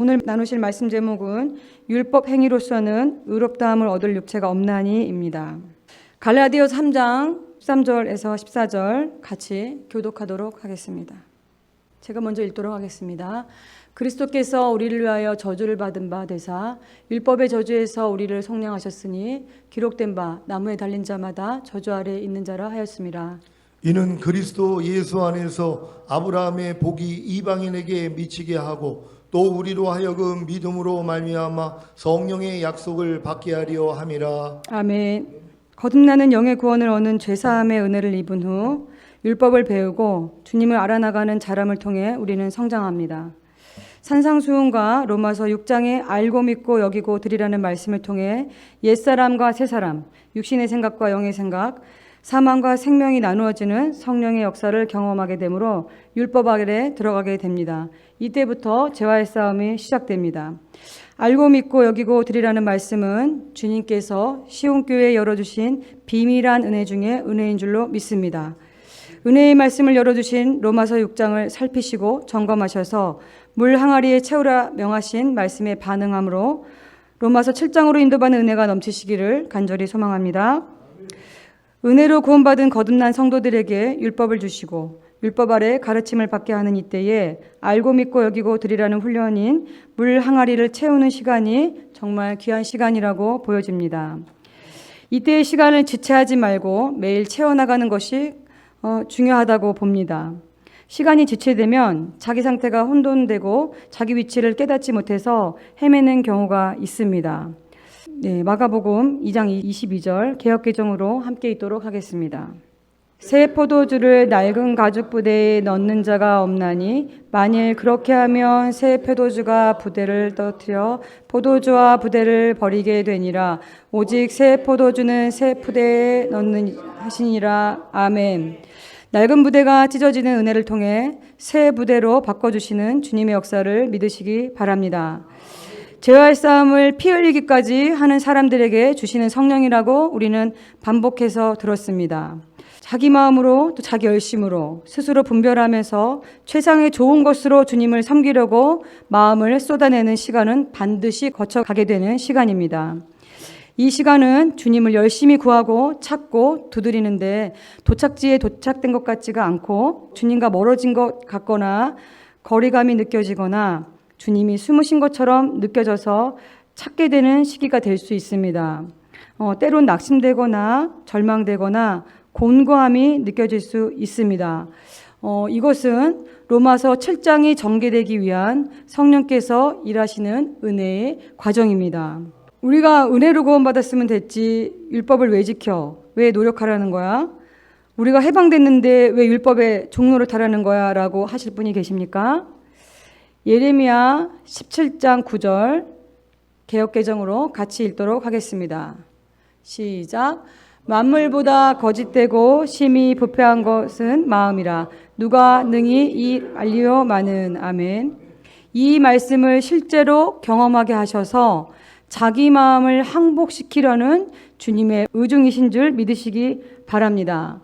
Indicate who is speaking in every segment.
Speaker 1: 오늘 나누실 말씀 제목은 율법 행위로서는 의롭다함을 얻을 육체가 없나니입니다. 갈라디아서 3장 13절에서 14절 같이 교독하도록 하겠습니다. 제가 먼저 읽도록 하겠습니다. 그리스도께서 우리를 위하여 저주를 받은 바 되사 율법의 저주에서 우리를 속량하셨으니 기록된 바 나무에 달린 자마다 저주 아래 있는 자라 하였습니다.
Speaker 2: 이는 그리스도 예수 안에서 아브라함의 복이 이방인에게 미치게 하고 또 우리로 하여금 믿음으로 말미암아 성령의 약속을 받게 하려 함이라.
Speaker 1: 아멘. 거듭나는 영의 구원을 얻는 죄사함의 은혜를 입은 후 율법을 배우고 주님을 알아나가는 자람을 통해 우리는 성장합니다. 산상수훈과 로마서 6장의 알고 믿고 여기고 드리라는 말씀을 통해 옛사람과 새사람, 육신의 생각과 영의 생각, 사망과 생명이 나누어지는 성령의 역사를 경험하게 되므로 율법 아래 들어가게 됩니다. 이때부터 죄와의 싸움이 시작됩니다. 알고 믿고 여기고 드리라는 말씀은 주님께서 시온교회에 열어주신 비밀한 은혜 중에 은혜인 줄로 믿습니다. 은혜의 말씀을 열어주신 로마서 6장을 살피시고 점검하셔서 물 항아리에 채우라 명하신 말씀에 반응함으로 로마서 7장으로 인도받는 은혜가 넘치시기를 간절히 소망합니다. 은혜로 구원받은 거듭난 성도들에게 율법을 주시고 율법 아래 가르침을 받게 하는 이때에 알고 믿고 여기고 드리라는 훈련인 물 항아리를 채우는 시간이 정말 귀한 시간이라고 보여집니다. 이때의 시간을 지체하지 말고 매일 채워나가는 것이 중요하다고 봅니다. 시간이 지체되면 자기 상태가 혼돈되고 자기 위치를 깨닫지 못해서 헤매는 경우가 있습니다. 네, 마가복음 2장 22절 개역개정으로 함께 읽도록 하겠습니다. 새 포도주를 낡은 가죽 부대에 넣는 자가 없나니 만일 그렇게 하면 새 포도주가 부대를 떨어뜨려 포도주와 부대를 버리게 되니라. 오직 새 포도주는 새 부대에 넣는 하시니라. 아멘. 낡은 부대가 찢어지는 은혜를 통해 새 부대로 바꿔주시는 주님의 역사를 믿으시기 바랍니다. 죄와의 싸움을 피 흘리기까지 하는 사람들에게 주시는 성령이라고 우리는 반복해서 들었습니다. 자기 마음으로 또 자기 열심으로 스스로 분별하면서 최상의 좋은 것으로 주님을 섬기려고 마음을 쏟아내는 시간은 반드시 거쳐가게 되는 시간입니다. 이 시간은 주님을 열심히 구하고 찾고 두드리는데 도착지에 도착된 것 같지가 않고 주님과 멀어진 것 같거나 거리감이 느껴지거나 주님이 숨으신 것처럼 느껴져서 찾게 되는 시기가 될 수 있습니다. 때론 낙심되거나 절망되거나 곤고함이 느껴질 수 있습니다. 이것은 로마서 7장이 전개되기 위한 성령께서 일하시는 은혜의 과정입니다. 우리가 은혜로 구원받았으면 됐지 율법을 왜 지켜? 왜 노력하라는 거야? 우리가 해방됐는데 왜 율법의 종로를 타라는 거야? 라고 하실 분이 계십니까? 예레미야 17장 9절 개역개정으로 같이 읽도록 하겠습니다. 시작. 만물보다 거짓되고 심히 부패한 것은 마음이라 누가 능히 이 알리오마는. 아멘. 이 말씀을 실제로 경험하게 하셔서 자기 마음을 항복시키려는 주님의 의중이신 줄 믿으시기 바랍니다.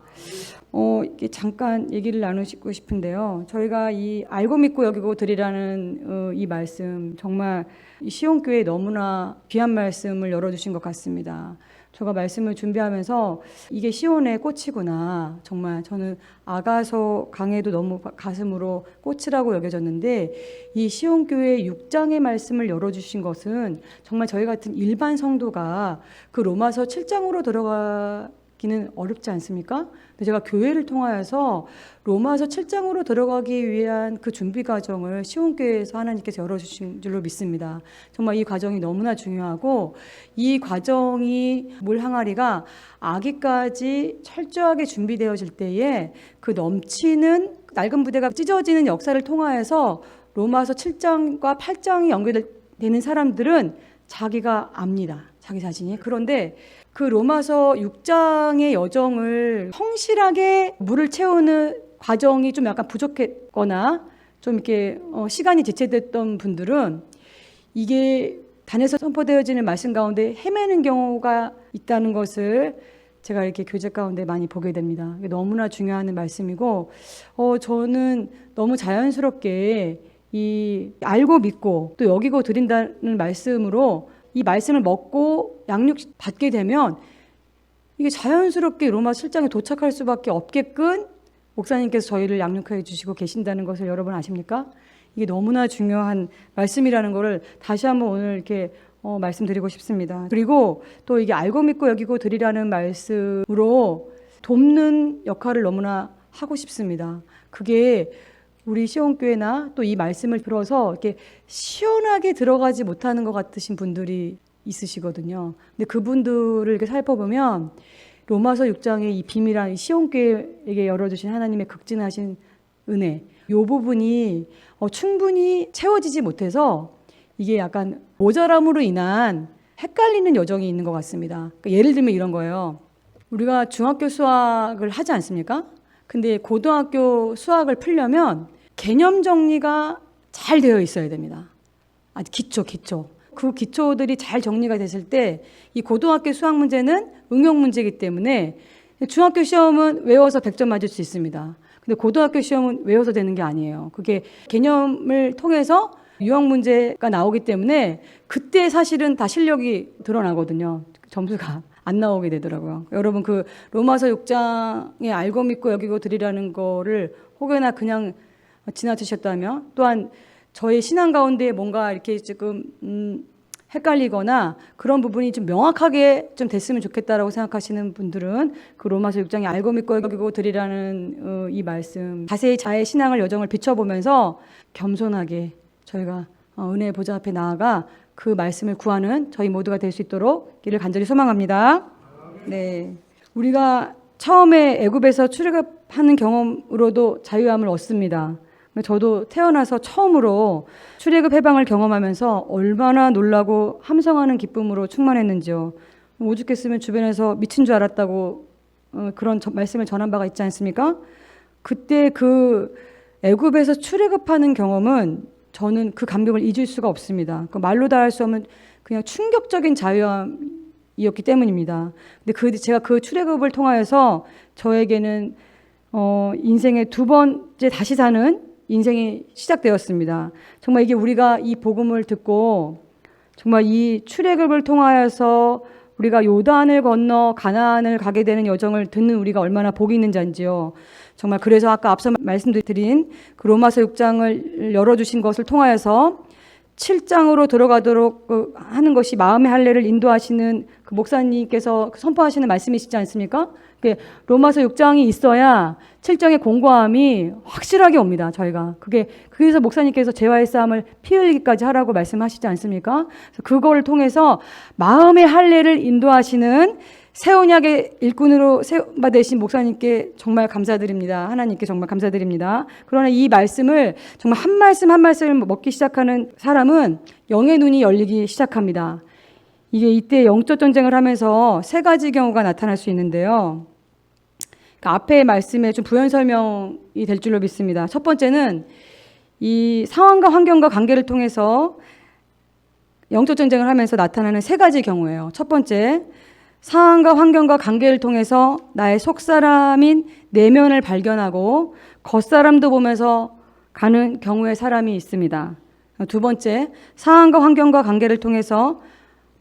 Speaker 1: 잠깐 얘기를 나누고 싶은데요. 저희가 이 알고 믿고 여기고 드리라는 이 말씀 정말 시온교회에 너무나 귀한 말씀을 열어주신 것 같습니다. 제가 말씀을 준비하면서 이게 시온의 꽃이구나. 정말 저는 아가서 강해도 너무 가슴으로 꽃이라고 여겨졌는데 이 시온교회 6장의 말씀을 열어주신 것은 정말 저희 같은 일반 성도가 그 로마서 7장으로 들어가기는 어렵지 않습니까? 근데 제가 교회를 통하여서 로마서 7장으로 들어가기 위한 그 준비 과정을 시온교회에서 하나님께서 열어주신 줄로 믿습니다. 정말 이 과정이 너무나 중요하고 이 과정이 물 항아리가 아기까지 철저하게 준비되어질 때에 그 넘치는 낡은 부대가 찢어지는 역사를 통하여서 로마서 7장과 8장이 연결되는 사람들은 자기가 압니다. 자기 자신이. 그런데 그 로마서 6장의 여정을 성실하게 물을 채우는 과정이 좀 약간 부족했거나 좀 이렇게 시간이 지체됐던 분들은 이게 단에서 선포되어지는 말씀 가운데 헤매는 경우가 있다는 것을 제가 이렇게 교제 가운데 많이 보게 됩니다. 이게 너무나 중요한 말씀이고 저는 너무 자연스럽게 이 알고 믿고 또 여기고 드린다는 말씀으로 이 말씀을 먹고 양육 받게 되면 이게 자연스럽게 로마 7장에 도착할 수밖에 없게끔 목사님께서 저희를 양육해 주시고 계신다는 것을 여러분 아십니까? 이게 너무나 중요한 말씀이라는 것을 다시 한번 오늘 이렇게 말씀드리고 싶습니다. 그리고 또 이게 알고 믿고 여기고 드리라는 말씀으로 돕는 역할을 너무나 하고 싶습니다. 그게 우리 시온교회나 또 이 말씀을 들어서 이렇게 시원하게 들어가지 못하는 것 같으신 분들이 있으시거든요. 근데 그분들을 이렇게 살펴보면 로마서 6장의 이 비밀한 이 시온교회에게 열어주신 하나님의 극진하신 은혜, 이 부분이 충분히 채워지지 못해서 이게 약간 모자람으로 인한 헷갈리는 여정이 있는 것 같습니다. 그러니까 예를 들면 이런 거예요. 우리가 중학교 수학을 하지 않습니까? 근데 고등학교 수학을 풀려면 개념 정리가 잘 되어 있어야 됩니다. 아주 기초. 그 기초들이 잘 정리가 됐을 때 이 고등학교 수학 문제는 응용 문제이기 때문에 중학교 시험은 외워서 100점 맞을 수 있습니다. 근데 고등학교 시험은 외워서 되는 게 아니에요. 그게 개념을 통해서 유형 문제가 나오기 때문에 그때 사실은 다 실력이 드러나거든요. 점수가 안 나오게 되더라고요. 여러분 그 로마서 6장에 알고 믿고 여기고 드리라는 거를 혹여나 그냥 지나치셨다면 또한 저의 신앙 가운데 뭔가 이렇게 지금 헷갈리거나 그런 부분이 좀 명확하게 좀 됐으면 좋겠다라고 생각하시는 분들은 그 로마서 6장에 알고 믿고 여기고 드리라는 이 말씀 자세히 자의 신앙을 여정을 비춰보면서 겸손하게 저희가 은혜의 보좌 앞에 나아가 그 말씀을 구하는 저희 모두가 될 수 있도록 길을 간절히 소망합니다. 네, 우리가 처음에 애굽에서 출애굽하는 경험으로도 자유함을 얻습니다. 저도 태어나서 처음으로 출애굽 해방을 경험하면서 얼마나 놀라고 함성하는 기쁨으로 충만했는지요. 오죽했으면 주변에서 미친 줄 알았다고 그런 말씀을 전한 바가 있지 않습니까? 그때 그 애굽에서 출애굽하는 경험은 저는 그 감격을 잊을 수가 없습니다. 말로 다 할 수 없는 그냥 충격적인 자유함이었기 때문입니다. 근데 제가 그 출애굽을 통하여서 저에게는 인생의 두 번째 다시 사는 인생이 시작되었습니다. 정말 이게 우리가 이 복음을 듣고 정말 이 출애굽을 통하여서 우리가 요단을 건너 가나안을 가게 되는 여정을 듣는 우리가 얼마나 복이 있는 자인지요. 정말 그래서 아까 앞서 말씀드린 그 로마서 6장을 열어주신 것을 통하여서 7장으로 들어가도록 하는 것이 마음의 할례를 인도하시는 그 목사님께서 선포하시는 말씀이시지 않습니까? 로마서 6장이 있어야 7장의 공고함이 확실하게 옵니다. 저희가 그래서 목사님께서 재화의 싸움을 피 흘리기까지 하라고 말씀하시지 않습니까? 그거를 통해서 마음의 할례를 인도하시는 새 언약의 일꾼으로 세움받으신 목사님께 정말 감사드립니다. 하나님께 정말 감사드립니다. 그러나 이 말씀을 정말 한 말씀 한 말씀을 먹기 시작하는 사람은 영의 눈이 열리기 시작합니다. 이때 영적 전쟁을 하면서 세 가지 경우가 나타날 수 있는데요. 앞에 말씀에 좀 부연 설명이 될 줄로 믿습니다. 첫 번째는 이 상황과 환경과 관계를 통해서 영적 전쟁을 하면서 나타나는 세 가지 경우예요. 첫 번째, 상황과 환경과 관계를 통해서 나의 속사람인 내면을 발견하고 겉사람도 보면서 가는 경우의 사람이 있습니다. 두 번째, 상황과 환경과 관계를 통해서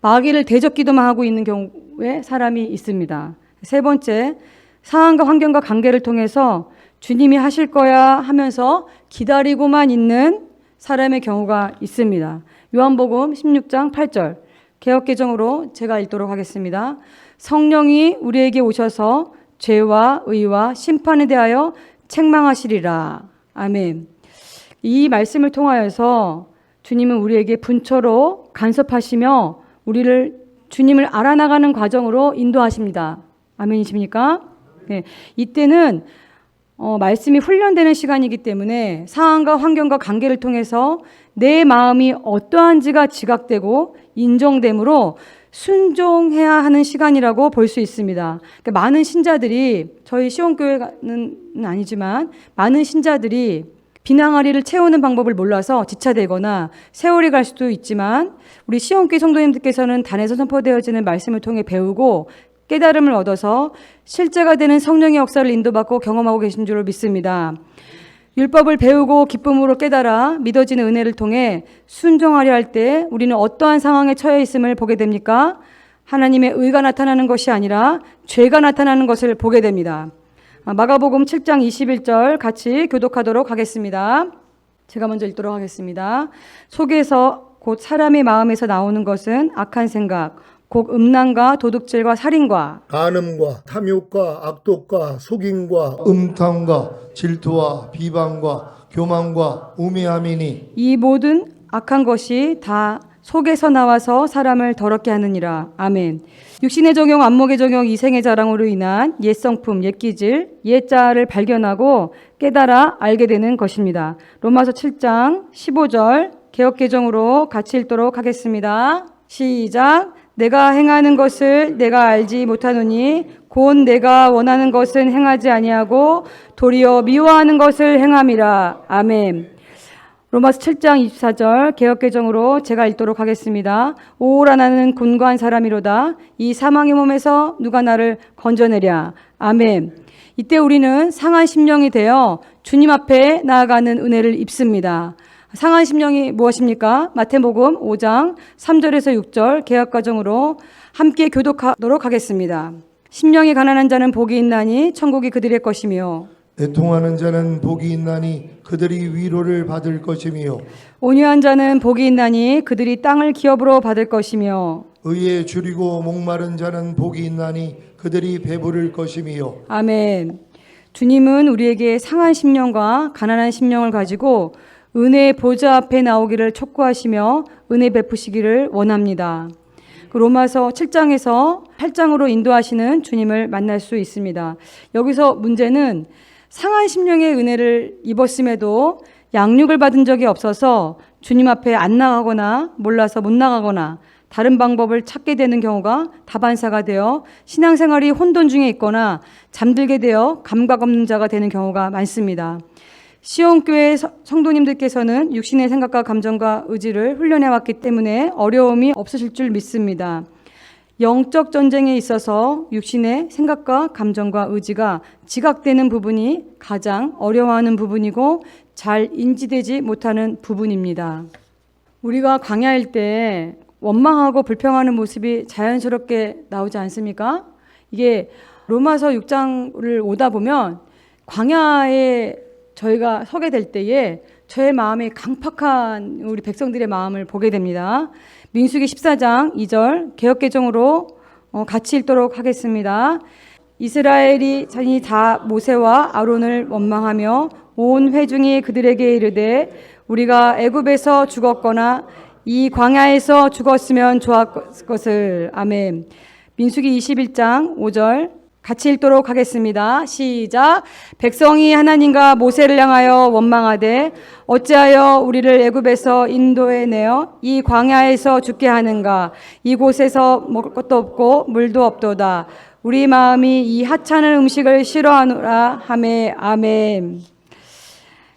Speaker 1: 마귀를 대적기도만 하고 있는 경우에 사람이 있습니다. 세 번째, 상황과 환경과 관계를 통해서 주님이 하실 거야 하면서 기다리고만 있는 사람의 경우가 있습니다. 요한복음 16장 8절 개역개정으로 제가 읽도록 하겠습니다. 성령이 우리에게 오셔서 죄와 의와 심판에 대하여 책망하시리라. 아멘. 이 말씀을 통하여서 주님은 우리에게 분초로 간섭하시며 우리를 주님을 알아나가는 과정으로 인도하십니다. 아멘이십니까? 네, 이때는 말씀이 훈련되는 시간이기 때문에 상황과 환경과 관계를 통해서 내 마음이 어떠한지가 지각되고 인정됨으로 순종해야 하는 시간이라고 볼 수 있습니다. 그러니까 많은 신자들이 저희 시온교회는 아니지만 많은 신자들이 비낭아리를 채우는 방법을 몰라서 지체되거나 세월이 갈 수도 있지만 우리 시온교회 성도님들께서는 단에서 선포되어지는 말씀을 통해 배우고 깨달음을 얻어서 실제가 되는 성령의 역사를 인도받고 경험하고 계신 줄로 믿습니다. 율법을 배우고 기쁨으로 깨달아 믿어지는 은혜를 통해 순종하려 할 때 우리는 어떠한 상황에 처해 있음을 보게 됩니까? 하나님의 의가 나타나는 것이 아니라 죄가 나타나는 것을 보게 됩니다. 마가복음 7장 21절 같이 교독하도록 하겠습니다. 제가 먼저 읽도록 하겠습니다. 속에서 곧 사람의 마음에서 나오는 것은 악한 생각, 곧 음란과 도둑질과 살인과
Speaker 2: 간음과 탐욕과 악독과 속임과 음탕과 질투와 비방과 교만과 우매함이니
Speaker 1: 이 모든 악한 것이 다 속에서 나와서 사람을 더럽게 하느니라. 아멘. 육신의 적용, 안목의 적용, 이생의 자랑으로 인한 옛 성품, 옛 기질, 옛 자아를 발견하고 깨달아 알게 되는 것입니다. 로마서 7장 15절 개역개정으로 같이 읽도록 하겠습니다. 시작. 내가 행하는 것을 내가 알지 못하노니 곧 내가 원하는 것은 행하지 아니하고 도리어 미워하는 것을 행함이라. 아멘. 로마서 7장 24절 개역개정으로 제가 읽도록 하겠습니다. 오라 나는 곤고한 사람이로다. 이 사망의 몸에서 누가 나를 건져내랴. 아멘. 이때 우리는 상한 심령이 되어 주님 앞에 나아가는 은혜를 입습니다. 상한 심령이 무엇입니까? 마태복음 5장 3절에서 6절 개역과정으로 함께 교독하도록 하겠습니다. 심령이 가난한 자는 복이 있나니 천국이 그들의 것이며
Speaker 2: 애통하는 자는 복이 있나니 그들이 위로를 받을 것이며
Speaker 1: 온유한 자는 복이 있나니 그들이 땅을 기업으로 받을 것이며
Speaker 2: 의에 줄이고 목마른 자는 복이 있나니 그들이 배부를 것이며
Speaker 1: 아멘. 주님은 우리에게 상한 심령과 가난한 심령을 가지고 은혜의 보좌 앞에 나오기를 촉구하시며 은혜 베푸시기를 원합니다. 로마서 7장에서 8장으로 인도하시는 주님을 만날 수 있습니다. 여기서 문제는 상한 심령의 은혜를 입었음에도 양육을 받은 적이 없어서 주님 앞에 안 나가거나 몰라서 못 나가거나 다른 방법을 찾게 되는 경우가 다반사가 되어 신앙생활이 혼돈 중에 있거나 잠들게 되어 감각 없는 자가 되는 경우가 많습니다. 시온교회 성도님들께서는 육신의 생각과 감정과 의지를 훈련해왔기 때문에 어려움이 없으실 줄 믿습니다. 영적 전쟁에 있어서 육신의 생각과 감정과 의지가 지각되는 부분이 가장 어려워하는 부분이고 잘 인지되지 못하는 부분입니다. 우리가 광야일 때 원망하고 불평하는 모습이 자연스럽게 나오지 않습니까? 이게 로마서 6장을 오다 보면 광야에 저희가 서게 될 때에 저의 마음이 강팍한 우리 백성들의 마음을 보게 됩니다. 민수기 14장 2절 개역개정으로 같이 읽도록 하겠습니다. 이스라엘이 자신이 다 모세와 아론을 원망하며 온 회중이 그들에게 이르되 우리가 애굽에서 죽었거나 이 광야에서 죽었으면 좋았을 것을. 아멘. 민수기 21장 5절 같이 읽도록 하겠습니다. 시작. 백성이 하나님과 모세를 향하여 원망하되 어찌하여 우리를 애굽에서 인도해 내어 이 광야에서 죽게 하는가. 이곳에서 먹을 것도 없고 물도 없도다. 우리 마음이 이 하찮은 음식을 싫어하노라 하매. 아멘.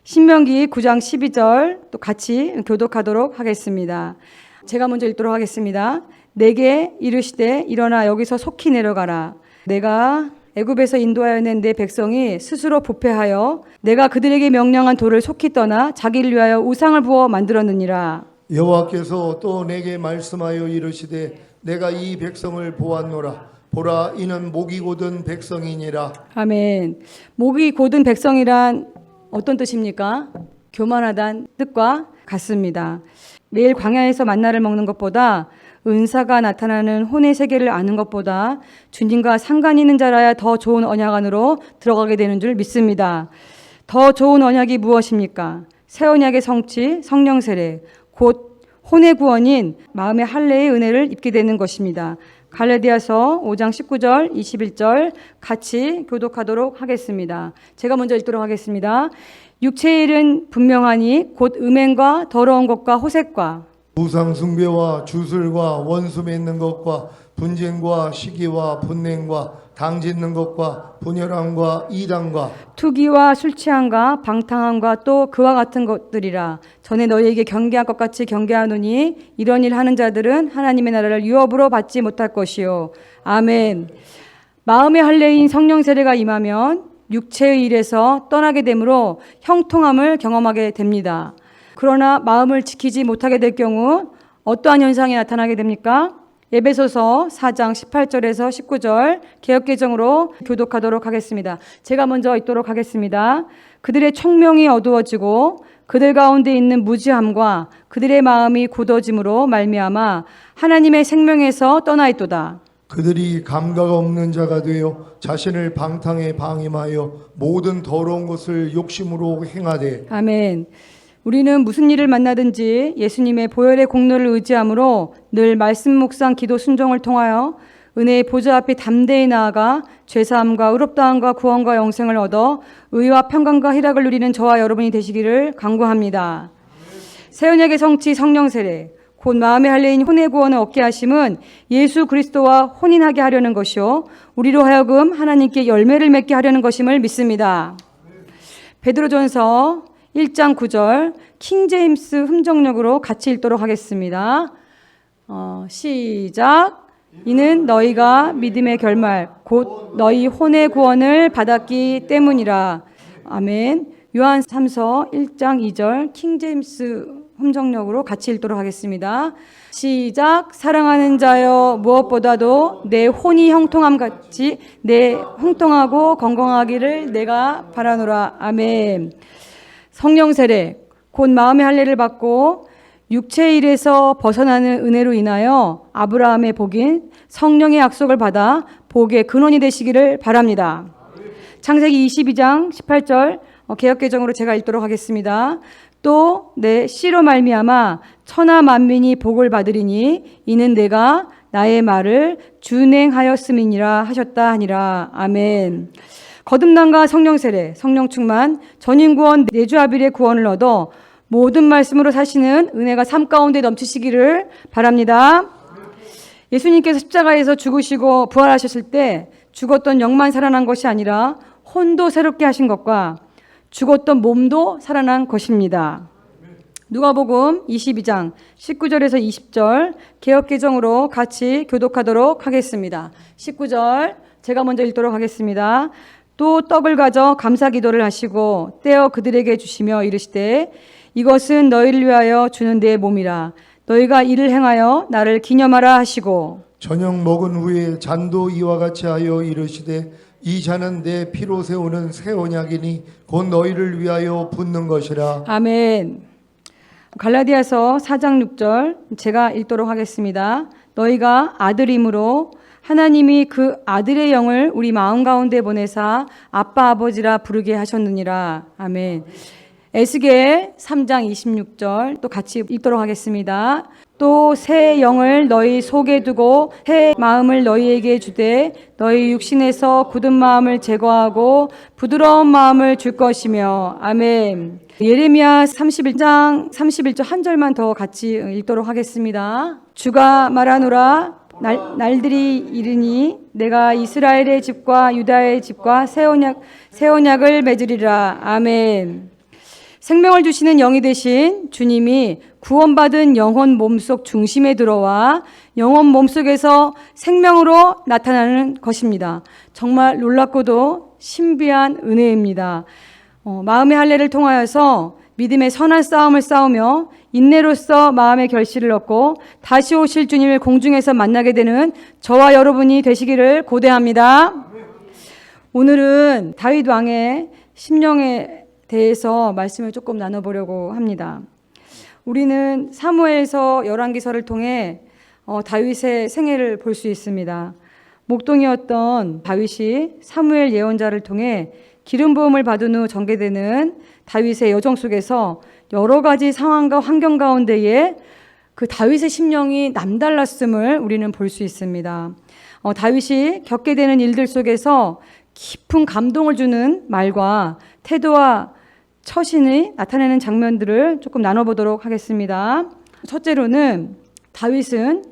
Speaker 1: 신명기 9장 12절 또 같이 교독하도록 하겠습니다. 제가 먼저 읽도록 하겠습니다. 내게 이르시되 일어나 여기서 속히 내려가라. 내가 애굽에서 인도하여 낸 내 백성이 스스로 부패하여 내가 그들에게 명령한 돌을 속히 떠나 자기를 위하여 우상을 부어 만들었느니라.
Speaker 2: 여호와께서 또 내게 말씀하여 이르시되 내가 이 백성을 보았노라. 보라 이는 목이 곧은 백성이니라.
Speaker 1: 아멘. 목이 곧은 백성이란 어떤 뜻입니까? 교만하다는 뜻과 같습니다. 매일 광야에서 만나를 먹는 것보다 은사가 나타나는 혼의 세계를 아는 것보다 주님과 상관 있는 자라야 더 좋은 언약 안으로 들어가게 되는 줄 믿습니다. 더 좋은 언약이 무엇입니까? 새 언약의 성취, 성령 세례, 곧 혼의 구원인 마음의 할례의 은혜를 입게 되는 것입니다. 갈라디아서 5장 19절, 21절 같이 교독하도록 하겠습니다. 제가 먼저 읽도록 하겠습니다. 육체의 일은 분명하니 곧 음행과 더러운 것과 호색과
Speaker 2: 우상 숭배와 주술과 원수 맺는 것과 분쟁과 시기와 분냉과 당 짓는 것과 분열함과 이단과
Speaker 1: 투기와 술 취함과 방탕함과 또 그와 같은 것들이라. 전에 너희에게 경계한 것 같이 경계하노니 이런 일 하는 자들은 하나님의 나라를 유업으로 받지 못할 것이요. 아멘. 마음의 할례인 성령 세례가 임하면 육체의 일에서 떠나게 되므로 형통함을 경험하게 됩니다. 그러나 마음을 지키지 못하게 될 경우 어떠한 현상이 나타나게 됩니까? 에베소서 4장 18절에서 19절 개역개정으로 교독하도록 하겠습니다. 제가 먼저 읽도록 하겠습니다. 그들의 총명이 어두워지고 그들 가운데 있는 무지함과 그들의 마음이 굳어짐으로 말미암아 하나님의 생명에서 떠나 있도다.
Speaker 2: 그들이 감각 없는 자가 되어 자신을 방탕에 방임하여 모든 더러운 것을 욕심으로 행하되.
Speaker 1: 아멘. 우리는 무슨 일을 만나든지 예수님의 보혈의 공로를 의지함으로 늘 말씀 묵상 기도 순종을 통하여 은혜의 보좌 앞에 담대히 나아가 죄사함과 의롭다함과 구원과 영생을 얻어 의와 평강과 희락을 누리는 저와 여러분이 되시기를 간구합니다. 새 언약의 성취 성령 세례 곧 마음의 할례인 혼의 구원을 얻게 하심은 예수 그리스도와 혼인하게 하려는 것이요 우리로 하여금 하나님께 열매를 맺게 하려는 것임을 믿습니다. 베드로전서 1장 9절 킹제임스 흠정역으로 같이 읽도록 하겠습니다. 시작. 이는 너희가 믿음의 결말 곧 너희 혼의 구원을 받았기 때문이라. 아멘. 요한 3서 1장 2절 킹제임스 흠정역으로 같이 읽도록 하겠습니다. 시작. 사랑하는 자여 무엇보다도 내 혼이 형통함 같이 내 형통하고 건강하기를 내가 바라노라. 아멘. 성령 세례 곧 마음의 할례를 받고 육체의 일에서 벗어나는 은혜로 인하여 아브라함의 복인 성령의 약속을 받아 복의 근원이 되시기를 바랍니다. 창세기 22장 18절 개역개정으로 제가 읽도록 하겠습니다. 또 내 씨로 말미암아 천하 만민이 복을 받으리니 이는 내가 나의 말을 준행하였음이니라 하셨다 하니라. 아멘. 거듭남과 성령 세례, 성령 충만, 전인 구원, 내주하빌의 구원을 얻어 모든 말씀으로 사시는 은혜가 삶 가운데 넘치시기를 바랍니다. 예수님께서 십자가에서 죽으시고 부활하셨을 때 죽었던 영만 살아난 것이 아니라 혼도 새롭게 하신 것과 죽었던 몸도 살아난 것입니다. 누가복음 22장 19절에서 20절 개역개정으로 같이 교독하도록 하겠습니다. 19절 제가 먼저 읽도록 하겠습니다. 또 떡을 가져 감사 기도를 하시고 떼어 그들에게 주시며 이르시되 이것은 너희를 위하여 주는 내 몸이라. 너희가 이를 행하여 나를 기념하라 하시고
Speaker 2: 저녁 먹은 후에 잔도 이와 같이 하여 이르시되 이 잔은 내 피로 세우는 새 언약이니 곧 너희를 위하여 붓는 것이라.
Speaker 1: 아멘. 갈라디아서 4장 6절 제가 읽도록 하겠습니다. 너희가 아들임으로 하나님이 그 아들의 영을 우리 마음 가운데 보내사 아빠 아버지라 부르게 하셨느니라. 아멘. 에스겔 3장 26절 또 같이 읽도록 하겠습니다. 또 새 영을 너희 속에 두고 새 마음을 너희에게 주되 너희 육신에서 굳은 마음을 제거하고 부드러운 마음을 줄 것이며. 아멘. 예레미야 31장 31절 한 절만 더 같이 읽도록 하겠습니다. 주가 말하노라 날들이 이르니 내가 이스라엘의 집과 유다의 집과 새 언약을 맺으리라. 아멘. 생명을 주시는 영이 되신 주님이 구원받은 영혼 몸속 중심에 들어와 영혼 몸속에서 생명으로 나타나는 것입니다. 정말 놀랍고도 신비한 은혜입니다. 마음의 할례를 통하여서 믿음의 선한 싸움을 싸우며 인내로써 마음의 결실을 얻고 다시 오실 주님을 공중에서 만나게 되는 저와 여러분이 되시기를 고대합니다. 오늘은 다윗 왕의 심령에 대해서 말씀을 조금 나눠보려고 합니다. 우리는 사무엘서 열왕기서를 통해 다윗의 생애를 볼 수 있습니다. 목동이었던 다윗이 사무엘 예언자를 통해 기름 부음을 받은 후 전개되는 다윗의 여정 속에서 여러 가지 상황과 환경 가운데에 그 다윗의 심령이 남달랐음을 우리는 볼 수 있습니다. 다윗이 겪게 되는 일들 속에서 깊은 감동을 주는 말과 태도와 처신이 나타내는 장면들을 조금 나눠보도록 하겠습니다. 첫째로는 다윗은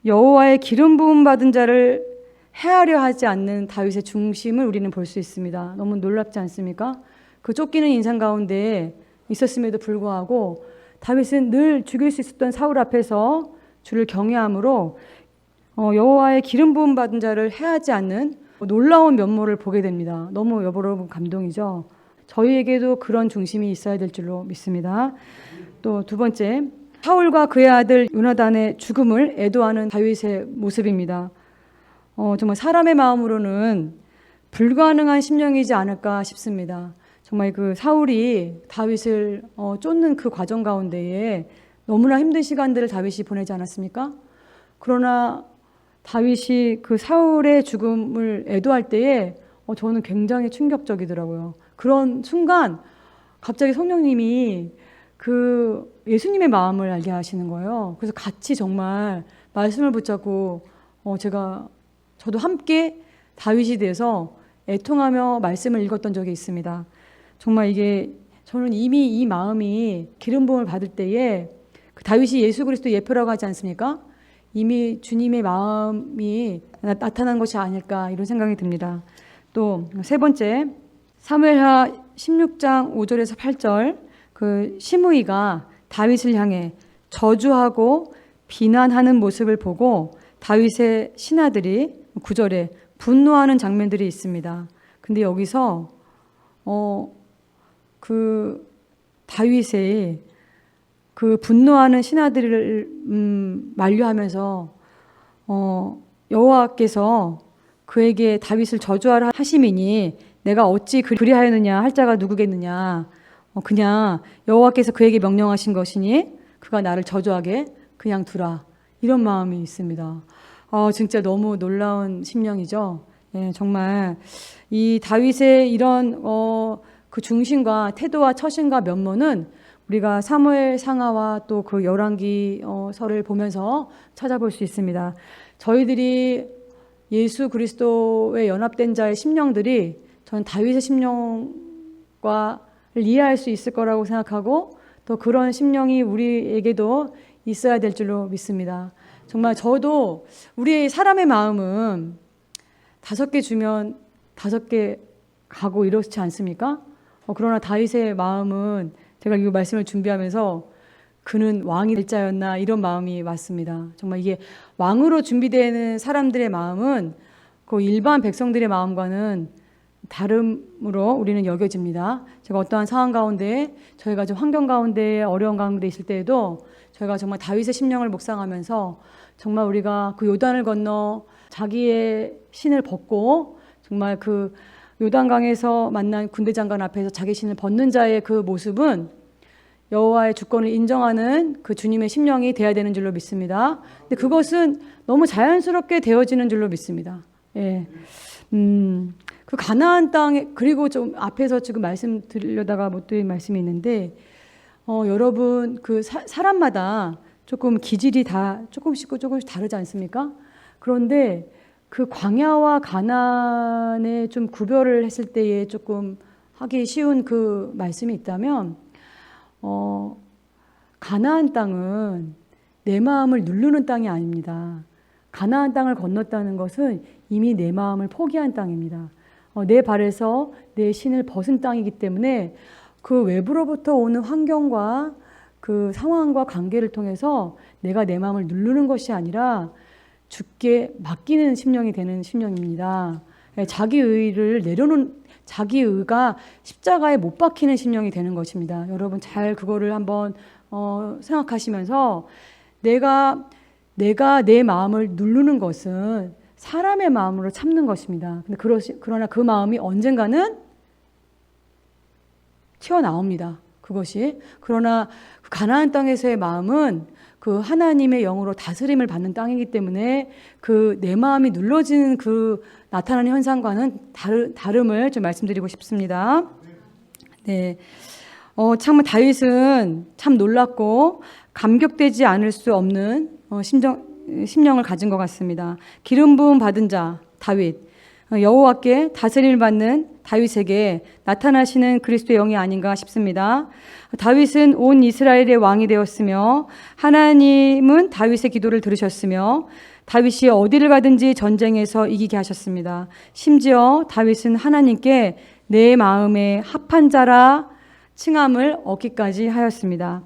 Speaker 1: 여호와의 기름 부음 받은 자를 해하려 하지 않는 다윗의 중심을 우리는 볼 수 있습니다. 너무 놀랍지 않습니까? 그 쫓기는 인상 가운데 있었음에도 불구하고 다윗은 늘 죽일 수 있었던 사울 앞에서 주를 경외함으로 여호와의 기름 부음 받은 자를 해하지 않는 놀라운 면모를 보게 됩니다. 너무 여러분 감동이죠. 저희에게도 그런 중심이 있어야 될 줄로 믿습니다. 또 두 번째, 사울과 그의 아들 요나단의 죽음을 애도하는 다윗의 모습입니다. 정말 사람의 마음으로는 불가능한 심령이지 않을까 싶습니다. 정말 그 사울이 다윗을 쫓는 그 과정 가운데에 너무나 힘든 시간들을 다윗이 보내지 않았습니까? 그러나 다윗이 그 사울의 죽음을 애도할 때에 저는 굉장히 충격적이더라고요. 그런 순간 갑자기 성령님이 그 예수님의 마음을 알게 하시는 거예요. 그래서 같이 정말 말씀을 붙잡고 저도 함께 다윗이 돼서 애통하며 말씀을 읽었던 적이 있습니다. 정말 이게 저는 이미 이 마음이 기름 부음을 받을 때에 그 다윗이 예수 그리스도 예표라고 하지 않습니까? 이미 주님의 마음이 나타난 것이 아닐까 이런 생각이 듭니다. 또 세 번째, 사무엘하 16장 5절에서 8절 그 시므이가 다윗을 향해 저주하고 비난하는 모습을 보고 다윗의 신하들이 9절에 분노하는 장면들이 있습니다. 근데 여기서 그 다윗의 그 분노하는 신하들을 만류하면서 여호와께서 그에게 다윗을 저주하라 하심이니 내가 어찌 그리하였느냐 할 자가 누구겠느냐. 그냥 여호와께서 그에게 명령하신 것이니 그가 나를 저주하게 그냥 두라. 이런 마음이 있습니다. 진짜 너무 놀라운 심령이죠. 예, 정말 이 다윗의 이런 그 중심과 태도와 처신과 면모는 우리가 사무엘 상하와 또 그 열왕기 서를 보면서 찾아볼 수 있습니다. 저희들이 예수 그리스도에 연합된 자의 심령들이 저는 다윗의 심령과 이해할 수 있을 거라고 생각하고 또 그런 심령이 우리에게도 있어야 될 줄로 믿습니다. 정말 저도 우리 사람의 마음은 5개 주면 5개 가고 이렇지 않습니까? 그러나 다윗의 마음은 제가 이 말씀을 준비하면서 그는 왕이 될 자였나 이런 마음이 왔습니다. 정말 이게 왕으로 준비되는 사람들의 마음은 그 일반 백성들의 마음과는 다름으로 우리는 여겨집니다. 제가 어떠한 상황 가운데 저희가 좀 환경 가운데 어려운 가운데 있을 때에도 저희가 정말 다윗의 심령을 묵상하면서 정말 우리가 그 요단을 건너 자기의 신을 벗고 정말 그 요단강에서 만난 군대 장관 앞에서 자기 신을 벗는 자의 그 모습은 여호와의 주권을 인정하는 그 주님의 심령이 돼야 되는 줄로 믿습니다. 근데 그것은 너무 자연스럽게 되어지는 줄로 믿습니다. 예. 그 가나안 땅에 그리고 좀 앞에서 지금 말씀 드리려다가 못 드린 말씀이 있는데 여러분 그 사람마다 조금 기질이 다 조금씩 다르지 않습니까? 그런데 그 광야와 가나안에 좀 구별을 했을 때에 조금 하기 쉬운 그 말씀이 있다면 가나안 땅은 내 마음을 누르는 땅이 아닙니다. 가나안 땅을 건넜다는 것은 이미 내 마음을 포기한 땅입니다. 내 발에서 내 신을 벗은 땅이기 때문에 그 외부로부터 오는 환경과 그 상황과 관계를 통해서 내가 내 마음을 누르는 것이 아니라 주께 맡기는 심령이 되는 심령입니다. 자기 의를 내려놓은 자기 의가 십자가에 못 박히는 심령이 되는 것입니다. 여러분 잘 그거를 한번 생각하시면서 내가 내 마음을 누르는 것은 사람의 마음으로 참는 것입니다. 근데 그러나 그 마음이 언젠가는 튀어나옵니다. 그것이. 그러나 그 가나안 땅에서의 마음은 그 하나님의 영으로 다스림을 받는 땅이기 때문에 그 내 마음이 눌러지는 그 나타나는 현상과는 다름을 좀 말씀드리고 싶습니다. 네. 참 다윗은 참 놀랍고 감격되지 않을 수 없는 심령을 가진 것 같습니다. 기름 부음 받은 자 다윗, 여호와께 다스림을 받는 다윗에게 나타나시는 그리스도의 영이 아닌가 싶습니다. 다윗은 온 이스라엘의 왕이 되었으며 하나님은 다윗의 기도를 들으셨으며 다윗이 어디를 가든지 전쟁에서 이기게 하셨습니다. 심지어 다윗은 하나님께 내 마음에 합한 자라 칭함을 얻기까지 하였습니다.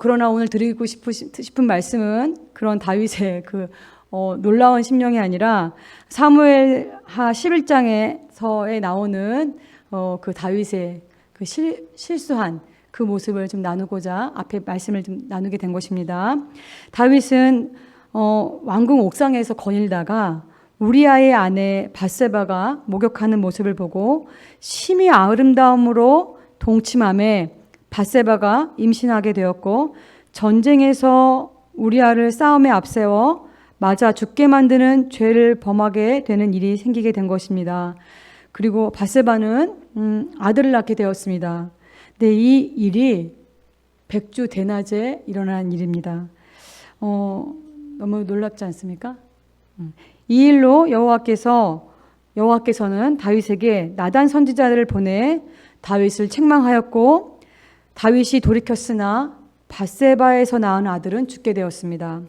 Speaker 1: 그러나 오늘 드리고 싶은 말씀은 그런 다윗의 그 놀라운 심령이 아니라 사무엘하 하 11장에서에 나오는 그 다윗의 그 실수한 그 모습을 좀 나누고자 앞에 말씀을 좀 나누게 된 것입니다. 다윗은 왕궁 옥상에서 거닐다가 우리아의 아내 밧세바가 목욕하는 모습을 보고 심히 아름다움으로 동침함에 밧세바가 임신하게 되었고, 전쟁에서 우리아를 싸움에 앞세워 맞아 죽게 만드는 죄를 범하게 되는 일이 생기게 된 것입니다. 그리고 밧세바는 아들을 낳게 되었습니다. 근데 이 일이 백주 대낮에 일어난 일입니다. 너무 놀랍지 않습니까? 이 일로 여호와께서는 다윗에게 나단 선지자를 보내 다윗을 책망하였고, 다윗이 돌이켰으나 밧세바에서 낳은 아들은 죽게 되었습니다.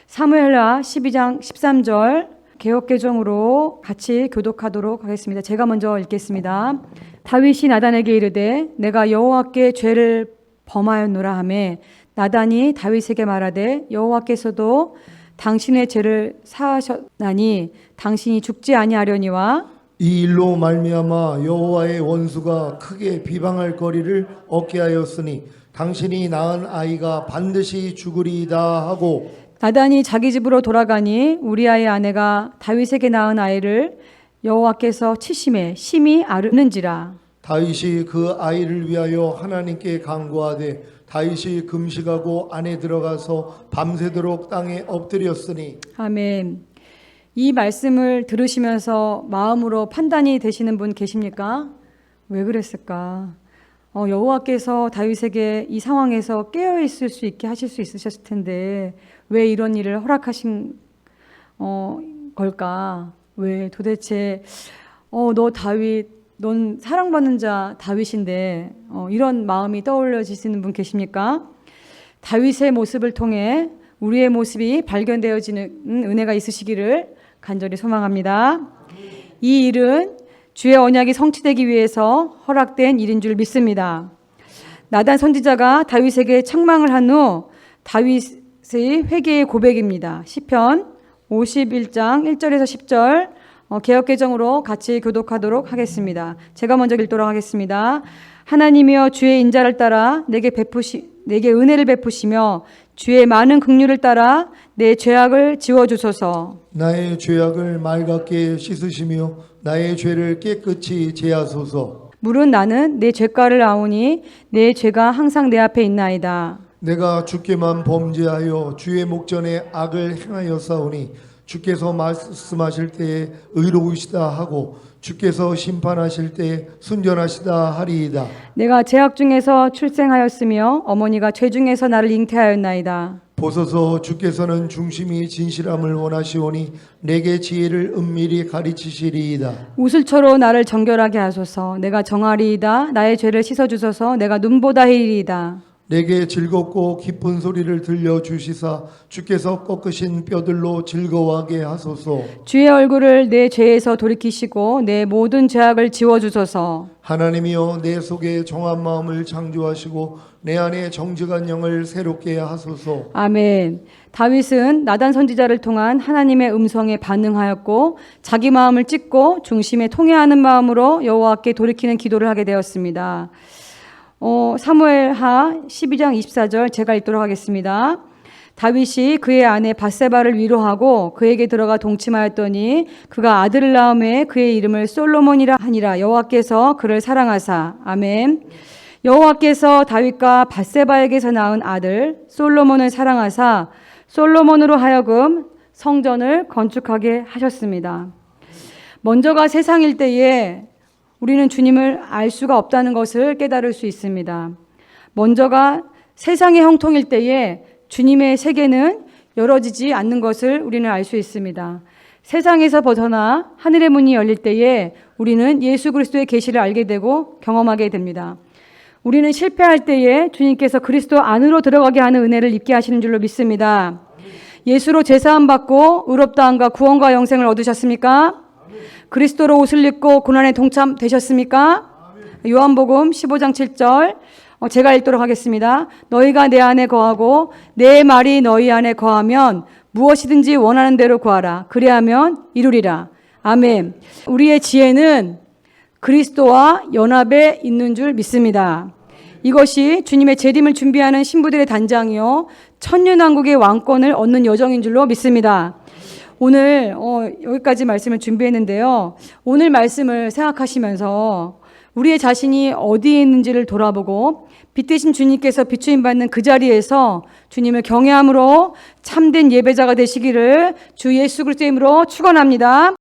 Speaker 1: 사무엘하 12장 13절 개역개정으로 같이 교독하도록 하겠습니다. 제가 먼저 읽겠습니다. 다윗이 나단에게 이르되 내가 여호와께 죄를 범하였노라 하매 나단이 다윗에게 말하되 여호와께서도 당신의 죄를 사하셨나니 당신이 죽지 아니하려니와
Speaker 2: 이 일로 말미암아 여호와의 원수가 크게 비방할 거리를 얻게 하였으니 당신이 낳은 아이가 반드시 죽으리이다 하고,
Speaker 1: 나단이 자기 집으로 돌아가니 우리아의 아내가 다윗에게 낳은 아이를 여호와께서 치심에 심히 앓는지라.
Speaker 2: 다윗이 그 아이를 위하여 하나님께 간구하되 다윗이 금식하고 안에 들어가서 밤새도록 땅에 엎드렸으니.
Speaker 1: 아멘. 이 말씀을 들으시면서 마음으로 판단이 되시는 분 계십니까? 왜 그랬을까? 여호와께서 다윗에게 이 상황에서 깨어 있을 수 있게 하실 수 있으셨을 텐데 왜 이런 일을 허락하신 걸까? 왜 도대체 너 다윗, 넌 사랑받는 자 다윗인데 이런 마음이 떠올려지시는 분 계십니까? 다윗의 모습을 통해 우리의 모습이 발견되어지는 은혜가 있으시기를 간절히 소망합니다. 이 일은 주의 언약이 성취되기 위해서 허락된 일인 줄 믿습니다. 나단 선지자가 다윗에게 책망을 한 후 다윗의 회개의 고백입니다. 시편 51장 1절에서 10절 개역개정으로 같이 교독하도록 하겠습니다. 제가 먼저 읽도록 하겠습니다. 하나님이여 주의 인자를 따라 내게 은혜를 베푸시며 주의 많은 긍휼을 따라 내 죄악을 지워주소서.
Speaker 2: 나의 죄악을 맑게 씻으시며 나의 죄를 깨끗이 제하소서.
Speaker 1: 물은 나는 내 죄가를 아오니 내 죄가 항상 내 앞에 있나이다.
Speaker 2: 내가 주께만 범죄하여 주의 목전에 악을 행하였사오니 주께서 말씀하실 때에 의로우시다 하고 주께서 심판하실 때에 순전하시다 하리이다.
Speaker 1: 내가 죄악 중에서 출생하였으며 어머니가 죄 중에서 나를 잉태하였나이다.
Speaker 2: 보소서 주께서는 중심이 진실함을 원하시오니 내게 지혜를 은밀히 가르치시리이다.
Speaker 1: 우슬초로 나를 정결하게 하소서. 내가 정하리이다. 나의 죄를 씻어주소서. 내가 눈보다 해이리이다.
Speaker 2: 내게 즐겁고 기쁜 소리를 들려주시사 주께서 꺾으신 뼈들로 즐거워하게 하소서.
Speaker 1: 주의 얼굴을 내 죄에서 돌이키시고 내 모든 죄악을 지워주소서.
Speaker 2: 하나님이여 내 속에 정한 마음을 창조하시고 내 안에 정직한 영을 새롭게 하소서.
Speaker 1: 아멘. 다윗은 나단 선지자를 통한 하나님의 음성에 반응하였고 자기 마음을 찢고 중심에 통회하는 마음으로 여호와께 돌이키는 기도를 하게 되었습니다. 사무엘하 12장 24절 제가 읽도록 하겠습니다. 다윗이 그의 아내 밧세바를 위로하고 그에게 들어가 동침하였더니 그가 아들을 낳음에 그의 이름을 솔로몬이라 하니라. 여호와께서 그를 사랑하사. 아멘. 여호와께서 다윗과 밧세바에게서 낳은 아들 솔로몬을 사랑하사 솔로몬으로 하여금 성전을 건축하게 하셨습니다. 먼저가 세상일 때에 우리는 주님을 알 수가 없다는 것을 깨달을 수 있습니다. 먼저가 세상의 형통일 때에 주님의 세계는 열어지지 않는 것을 우리는 알 수 있습니다. 세상에서 벗어나 하늘의 문이 열릴 때에 우리는 예수 그리스도의 계시를 알게 되고 경험하게 됩니다. 우리는 실패할 때에 주님께서 그리스도 안으로 들어가게 하는 은혜를 입게 하시는 줄로 믿습니다. 예수로 제사함 받고 의롭다함과 구원과 영생을 얻으셨습니까? 그리스도로 옷을 입고 고난에 동참되셨습니까? 요한복음 15장 7절 제가 읽도록 하겠습니다. 너희가 내 안에 거하고 내 말이 너희 안에 거하면 무엇이든지 원하는 대로 구하라. 그리하면 이루리라. 아멘. 우리의 지혜는 그리스도와 연합에 있는 줄 믿습니다. 이것이 주님의 재림을 준비하는 신부들의 단장이요 천년왕국의 왕권을 얻는 여정인 줄로 믿습니다. 오늘 여기까지 말씀을 준비했는데요. 오늘 말씀을 생각하시면서 우리의 자신이 어디에 있는지를 돌아보고 빛 대신 주님께서 비추임 받는 그 자리에서 주님을 경외함으로 참된 예배자가 되시기를 주 예수 그리스도의 이름으로 축원합니다.